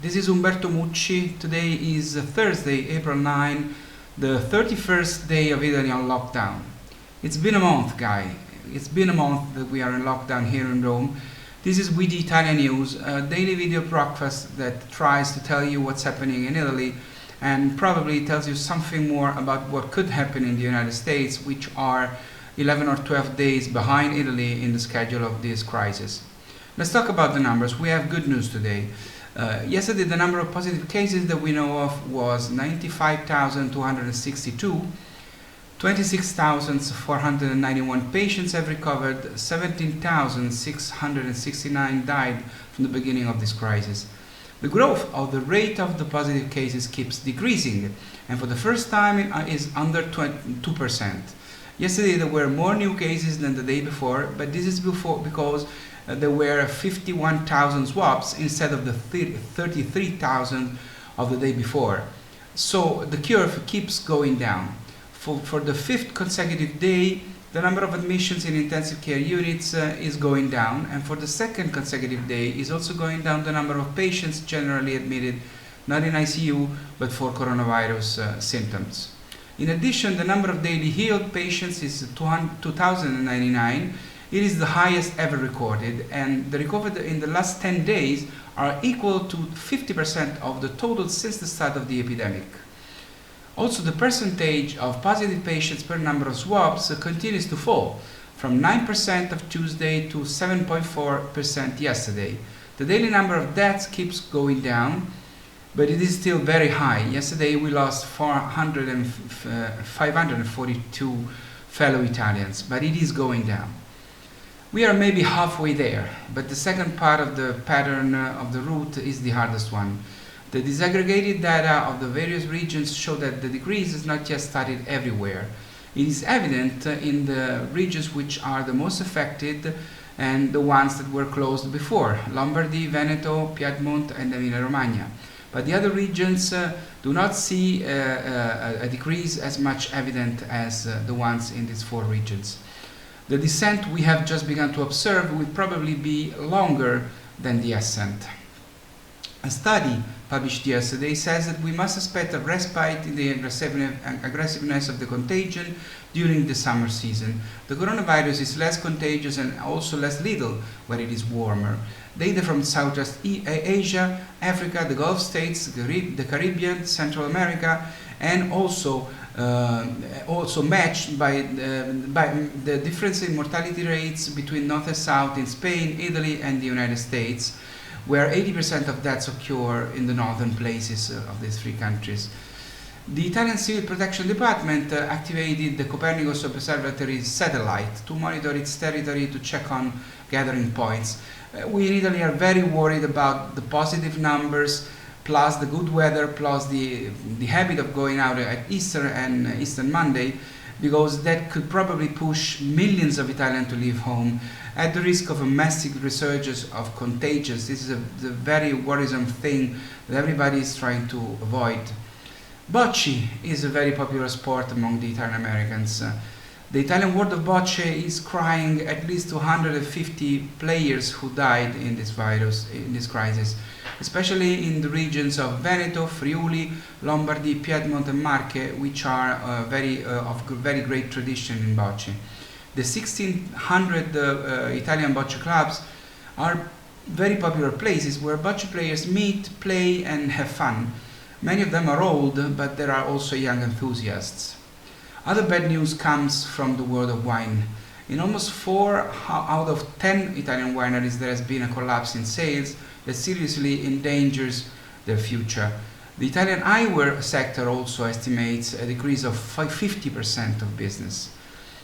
This is Umberto Mucci. Today is Thursday, April 9, the 31st day of Italy on lockdown. It's been a month, guy. It's been a month that we are in lockdown here in Rome. This is with the ItaliaNews, a daily video broadcast that tries to tell you what's happening in Italy and probably tells you something more about what could happen in the United States, which are 11 or 12 days behind Italy in the schedule of this crisis. Let's talk about the numbers. We have good news today. Yesterday, the number of positive cases that we know of was 95,262. 26,491 patients have recovered. 17,669 died from the beginning of this crisis. The growth of the rate of the positive cases keeps decreasing, and for the first time it is under 2%. Yesterday there were more new cases than the day before, but this is because there were 51,000 swabs instead of the 33,000 of the day before. So the curve keeps going down. For the fifth consecutive day, the number of admissions in intensive care units is going down, and for the second consecutive day is also going down the number of patients generally admitted, not in ICU, but for coronavirus symptoms. In addition, the number of daily healed patients is 2,099. It is the highest ever recorded, and the recovered in the last 10 days are equal to 50% of the total since the start of the epidemic. Also, the percentage of positive patients per number of swabs continues to fall, from 9% of Tuesday to 7.4% yesterday. The daily number of deaths keeps going down, but it is still very high. Yesterday we lost 542 fellow Italians, but it is going down. We are maybe halfway there, but the second part of the pattern of the route is the hardest one. The disaggregated data of the various regions show that the decrease has not yet started everywhere. It is evident in the regions which are the most affected and the ones that were closed before: Lombardy, Veneto, Piedmont and Emilia-Romagna. But the other regions do not see a decrease as much evident as the ones in these four regions. The descent we have just begun to observe will probably be longer than the ascent. A study published yesterday says that we must expect a respite in the aggressiveness of the contagion during the summer season. The coronavirus is less contagious and also less lethal when it is warmer. Data from Southeast Asia, Africa, the Gulf states, the Caribbean, Central America, and also matched by the difference in mortality rates between North and South in Spain, Italy, and the United States, where 80% of deaths occur in the northern places of these three countries. The Italian Civil Protection Department activated the Copernicus Observatory satellite to monitor its territory to check on gathering points. We in Italy are very worried about the positive numbers, plus the good weather, plus the habit of going out at Easter and Easter Monday, because that could probably push millions of Italians to leave home at the risk of a massive resurgence of contagions. This is a very worrisome thing that everybody is trying to avoid. Bocce is a very popular sport among the Italian Americans. The Italian word of bocce is crying at least 250 players who died in this crisis, especially in the regions of Veneto, Friuli, Lombardy, Piedmont and Marche, which are of very great tradition in bocce. The 1,600 Italian bocce clubs are very popular places where bocce players meet, play and have fun. Many of them are old, but there are also young enthusiasts. Other bad news comes from the world of wine. In almost 4 out of 10 Italian wineries there has been a collapse in sales that seriously endangers their future. The Italian eyewear sector also estimates a decrease of 50% of business.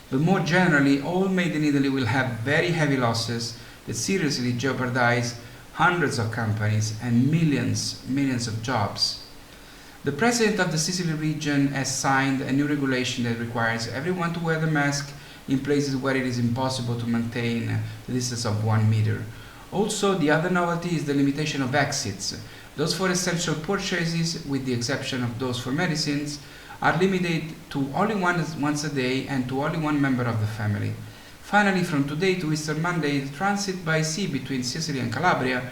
But more generally, all made in Italy will have very heavy losses that seriously jeopardize hundreds of companies and millions of jobs. The president of the Sicily region has signed a new regulation that requires everyone to wear the mask in places where it is impossible to maintain the distance of 1 meter. Also, the other novelty is the limitation of exits. Those for essential purchases, with the exception of those for medicines, are limited to only once a day and to only one member of the family. Finally, from today to Easter Monday, transit by sea between Sicily and Calabria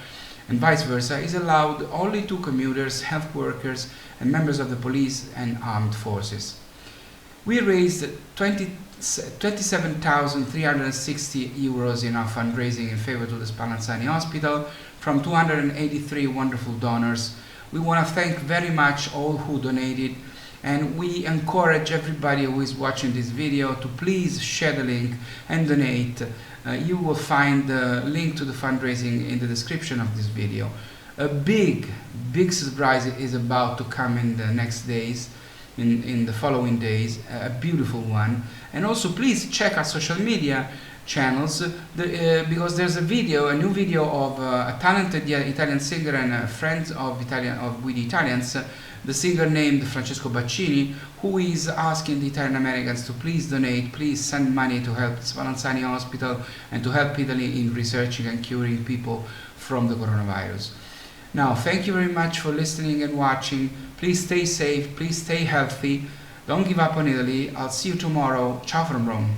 and vice versa, is allowed only to commuters, health workers, and members of the police and armed forces. We raised 27,360 euros in our fundraising in favor to the Spallanzani Hospital from 283 wonderful donors. We want to thank very much all who donated, and we encourage everybody who is watching this video to please share the link and donate. You will find the link to the fundraising in the description of this video. A big surprise is about to come in the next days, in the following days, a beautiful one. And also please check our social media channels, because there's a new video of a talented Italian singer and a friend with Italians, the singer named Francesco Baccini, who is asking the Italian Americans to please donate, please send money to help Spallanzani Hospital and to help Italy in researching and curing people from the coronavirus. Now, thank you very much for listening and watching. Please stay safe, please stay healthy, don't give up on Italy. I'll see you tomorrow. Ciao from Rome.